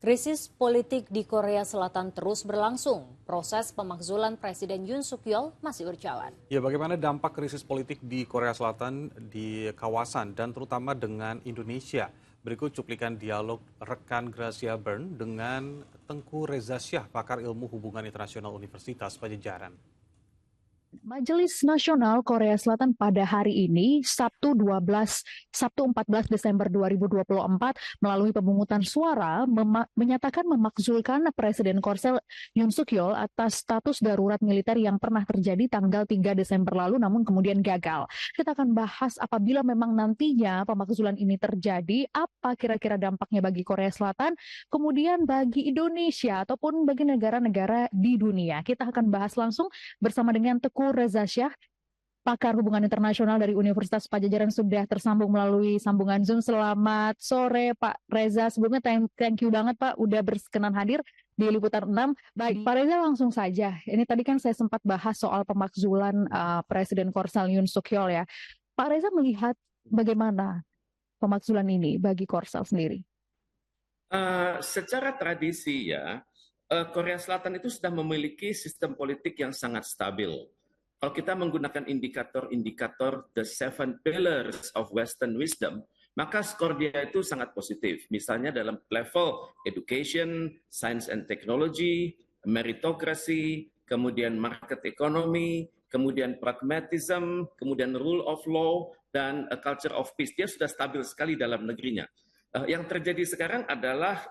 Krisis politik di Korea Selatan terus berlangsung. Proses pemakzulan Presiden Yoon Suk Yeol masih berjalan. Ya, bagaimana dampak krisis politik di Korea Selatan di kawasan dan terutama dengan Indonesia? Berikut cuplikan dialog rekan Gracia Bern dengan Tengku Reza Syah, pakar ilmu hubungan internasional Universitas Padjadjaran. Majelis Nasional Korea Selatan pada hari ini, Sabtu 14 Desember 2024, melalui pemungutan suara, menyatakan memakzulkan Presiden Korsel Yoon Suk Yeol atas status darurat militer yang pernah terjadi tanggal 3 Desember lalu, namun kemudian gagal. Kita akan bahas apabila memang nantinya pemakzulan ini terjadi, apa kira-kira dampaknya bagi Korea Selatan, kemudian bagi Indonesia, ataupun bagi negara-negara di dunia. Kita akan bahas langsung bersama dengan Tengku Reza Syah, pakar hubungan internasional dari Universitas Padjadjaran, sudah tersambung melalui sambungan Zoom. Selamat sore Pak Reza. Sebelumnya thank you banget Pak udah berkenan hadir di Liputan 6. Baik, Pak Reza, langsung saja. Ini tadi kan saya sempat bahas soal pemakzulan Presiden Korsel Yoon Suk Yeol ya. Pak Reza melihat bagaimana pemakzulan ini bagi Korsel sendiri? Secara tradisi ya, Korea Selatan itu sudah memiliki sistem politik yang sangat stabil. Kalau kita menggunakan indikator-indikator the seven pillars of Western wisdom, maka skor dia itu sangat positif. Misalnya dalam level education, science and technology, meritocracy, kemudian market economy, kemudian pragmatism, kemudian rule of law, dan culture of peace. Dia sudah stabil sekali dalam negerinya. Yang terjadi sekarang adalah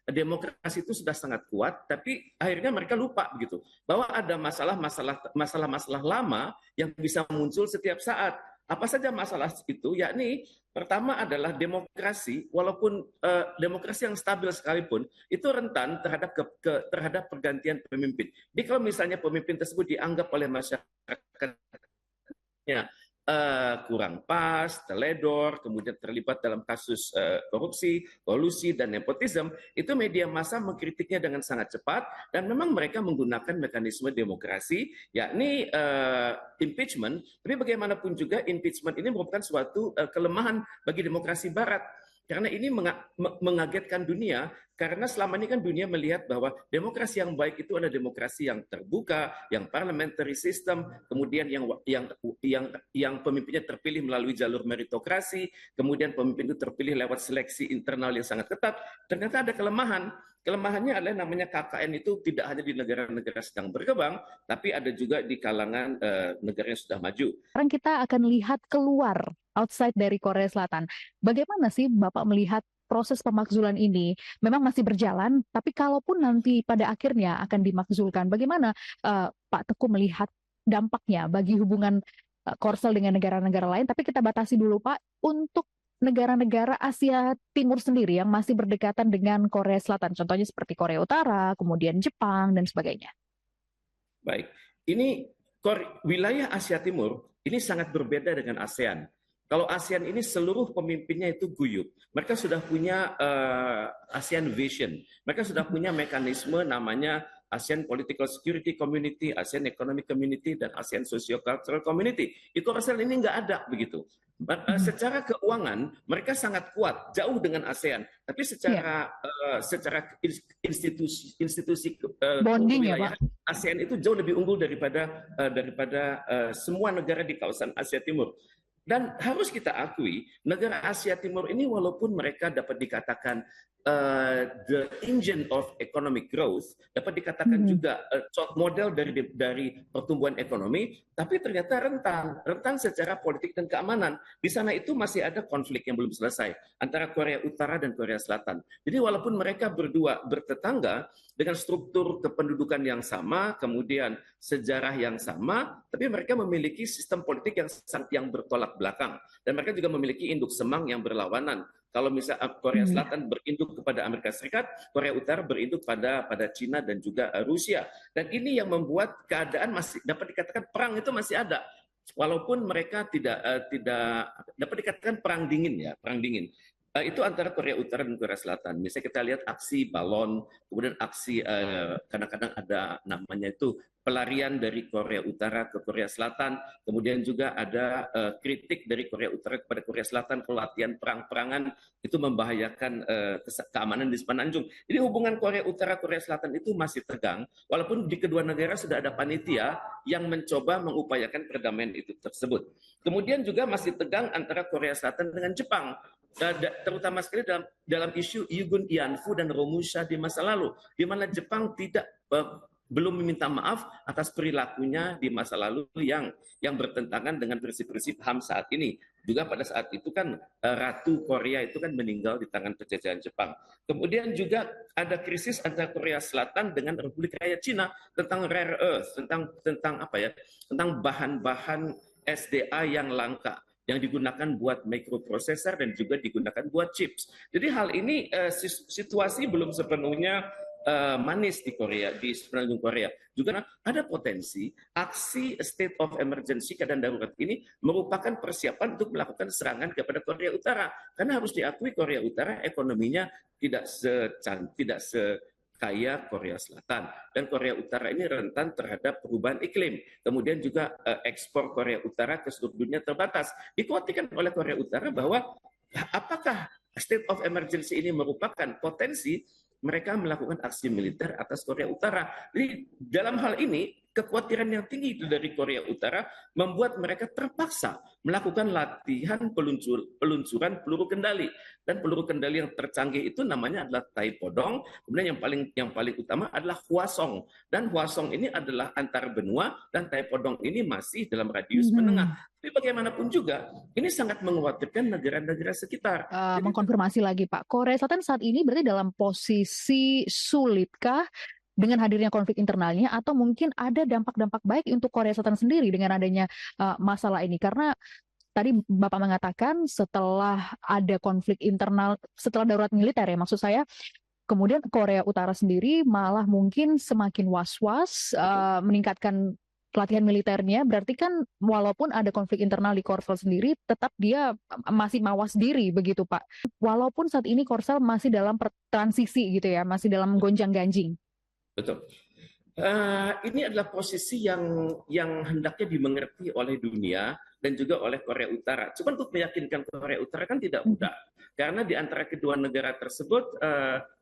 demokrasi itu sudah sangat kuat, tapi akhirnya mereka lupa begitu bahwa ada masalah-masalah lama yang bisa muncul setiap saat. Apa saja masalah itu? Yakni pertama adalah demokrasi, walaupun demokrasi yang stabil sekalipun itu rentan terhadap pergantian pemimpin. Jadi kalau misalnya pemimpin tersebut dianggap oleh masyarakatnya kurang pas, teledor, kemudian terlibat dalam kasus korupsi, kolusi, dan nepotisme, itu media massa mengkritiknya dengan sangat cepat, dan memang mereka menggunakan mekanisme demokrasi, yakni impeachment. Tapi bagaimanapun juga impeachment ini merupakan suatu kelemahan bagi demokrasi Barat. Karena ini mengagetkan dunia, karena selama ini kan dunia melihat bahwa demokrasi yang baik itu adalah demokrasi yang terbuka, yang parliamentary system, kemudian yang pemimpinnya terpilih melalui jalur meritokrasi, kemudian pemimpin itu terpilih lewat seleksi internal yang sangat ketat. Ternyata ada kelemahan. Kelemahannya adalah namanya KKN itu tidak hanya di negara-negara sedang berkembang, tapi ada juga di kalangan negara yang sudah maju. Sekarang kita akan lihat keluar outside dari Korea Selatan. Bagaimana sih Bapak melihat proses pemakzulan ini? Memang masih berjalan, tapi kalaupun nanti pada akhirnya akan dimakzulkan, bagaimana Pak Tengku melihat dampaknya bagi hubungan Korsel dengan negara-negara lain? Tapi kita batasi dulu Pak, untuk negara-negara Asia Timur sendiri yang masih berdekatan dengan Korea Selatan, contohnya seperti Korea Utara, kemudian Jepang, dan sebagainya. Baik, ini wilayah Asia Timur ini sangat berbeda dengan ASEAN. Kalau ASEAN ini seluruh pemimpinnya itu guyup. Mereka sudah punya ASEAN Vision. Mereka sudah punya mekanisme namanya ASEAN Political Security Community, ASEAN Economic Community, dan ASEAN Socio-Cultural Community. Di Korsel ini nggak ada begitu. Secara keuangan mereka sangat kuat, jauh dengan ASEAN. Tapi secara institusi bonding wilayah, ya, ASEAN itu jauh lebih unggul daripada semua negara di kawasan Asia Timur. Dan harus kita akui, negara Asia Timur ini walaupun mereka dapat dikatakan the engine of economic growth, dapat dikatakan juga model dari pertumbuhan ekonomi, tapi ternyata rentan secara politik dan keamanan. Di sana itu masih ada konflik yang belum selesai antara Korea Utara dan Korea Selatan. Jadi walaupun mereka berdua bertetangga dengan struktur kependudukan yang sama, kemudian sejarah yang sama, tapi mereka memiliki sistem politik yang bertolak belakang, dan mereka juga memiliki induk semang yang berlawanan. Kalau misalnya Korea Selatan berinduk kepada Amerika Serikat, Korea Utara berinduk pada Cina dan juga Rusia. Dan ini yang membuat keadaan masih dapat dikatakan perang itu masih ada. Walaupun mereka tidak dapat dikatakan perang dingin ya, perang dingin. Itu antara Korea Utara dan Korea Selatan. Misalnya kita lihat aksi balon, kemudian aksi kadang-kadang ada namanya itu pelarian dari Korea Utara ke Korea Selatan, kemudian juga ada kritik dari Korea Utara kepada Korea Selatan kalau latihan perang-perangan itu membahayakan keamanan di Semenanjung. Jadi hubungan Korea Utara Korea Selatan itu masih tegang, walaupun di kedua negara sudah ada panitia yang mencoba mengupayakan perdamaian itu tersebut. Kemudian juga masih tegang antara Korea Selatan dengan Jepang. Terutama sekali dalam isu Yugun Ianfu dan Romusha di masa lalu, di mana Jepang belum meminta maaf atas perilakunya di masa lalu yang bertentangan dengan prinsip-prinsip HAM saat ini. Juga pada saat itu kan Ratu Korea itu kan meninggal di tangan penjajahan Jepang. Kemudian juga ada krisis antara Korea Selatan dengan Republik Rakyat Cina tentang rare earth, tentang bahan-bahan SDA yang langka, yang digunakan buat microprocessor dan juga digunakan buat chips. Jadi hal ini situasi belum sepenuhnya manis di Korea, di semenanjung Korea. Juga ada potensi aksi state of emergency, keadaan darurat ini merupakan persiapan untuk melakukan serangan kepada Korea Utara. Karena harus diakui Korea Utara ekonominya tidak kaya Korea Selatan, dan Korea Utara ini rentan terhadap perubahan iklim. Kemudian juga ekspor Korea Utara ke seluruh dunia terbatas. Dikhawatirkan oleh Korea Utara bahwa apakah state of emergency ini merupakan potensi mereka melakukan aksi militer atas Korea Utara. Jadi dalam hal ini kekhawatiran yang tinggi itu dari Korea Utara membuat mereka terpaksa melakukan latihan peluncuran peluru kendali, dan peluru kendali yang tercanggih itu namanya adalah Taepodong. Kemudian yang paling utama adalah Hwasong, dan Hwasong ini adalah antar benua dan Taepodong ini masih dalam radius menengah. Tapi bagaimanapun juga ini sangat mengkhawatirkan negara-negara sekitar. Mengkonfirmasi lagi Pak, Korea Selatan saat ini berarti dalam posisi sulitkah dengan hadirnya konflik internalnya, atau mungkin ada dampak-dampak baik untuk Korea Selatan sendiri dengan adanya masalah ini? Karena tadi Bapak mengatakan setelah ada konflik internal, setelah darurat militer ya maksud saya, kemudian Korea Utara sendiri malah mungkin semakin was-was meningkatkan pelatihan militernya. Berarti kan walaupun ada konflik internal di Korsel sendiri, tetap dia masih mawas diri begitu Pak. Walaupun saat ini Korsel masih dalam transisi gitu ya, masih dalam gonjang-ganjing. Betul. Ini adalah posisi yang hendaknya dimengerti oleh dunia dan juga oleh Korea Utara. Cuma untuk meyakinkan Korea Utara kan tidak mudah, karena di antara kedua negara tersebut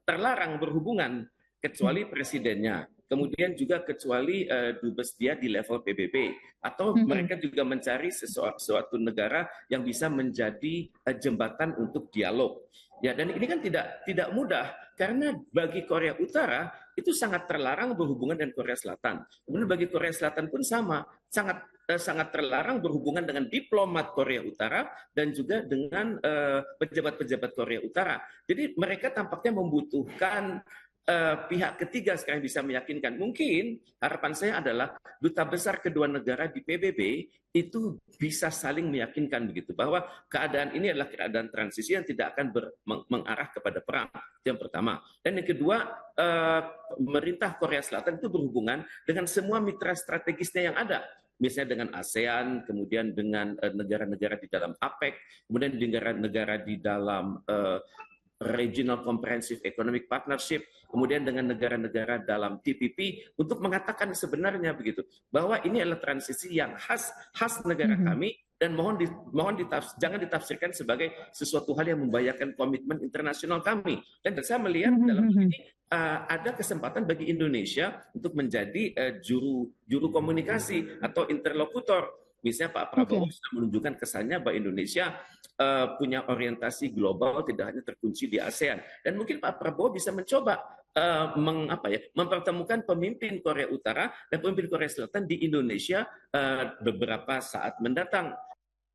terlarang berhubungan kecuali presidennya, kemudian juga kecuali dubes dia di level PBB, atau mereka juga mencari suatu negara yang bisa menjadi jembatan untuk dialog. Ya, dan ini kan tidak mudah, karena bagi Korea Utara itu sangat terlarang berhubungan dengan Korea Selatan. Kemudian bagi Korea Selatan pun sama, sangat terlarang berhubungan dengan diplomat Korea Utara dan juga dengan pejabat-pejabat Korea Utara. Jadi mereka tampaknya membutuhkan pihak ketiga sekarang bisa meyakinkan. Mungkin harapan saya adalah duta besar kedua negara di PBB itu bisa saling meyakinkan begitu, bahwa keadaan ini adalah keadaan transisi yang tidak akan mengarah kepada perang. Itu yang pertama. Dan yang kedua, pemerintah Korea Selatan itu berhubungan dengan semua mitra strategisnya yang ada. Misalnya dengan ASEAN, kemudian dengan negara-negara di dalam APEC, kemudian negara-negara di dalam Regional Comprehensive Economic Partnership, kemudian dengan negara-negara dalam TPP, untuk mengatakan sebenarnya begitu, bahwa ini adalah transisi yang khas negara kami, dan jangan ditafsirkan sebagai sesuatu hal yang membahayakan komitmen internasional kami. Dan saya melihat dalam ini ada kesempatan bagi Indonesia untuk menjadi juru komunikasi atau interlokutor. Misalnya Pak Prabowo sudah menunjukkan kesannya bahwa Indonesia punya orientasi global, tidak hanya terkunci di ASEAN. Dan mungkin Pak Prabowo bisa mencoba mempertemukan pemimpin Korea Utara dan pemimpin Korea Selatan di Indonesia beberapa saat mendatang.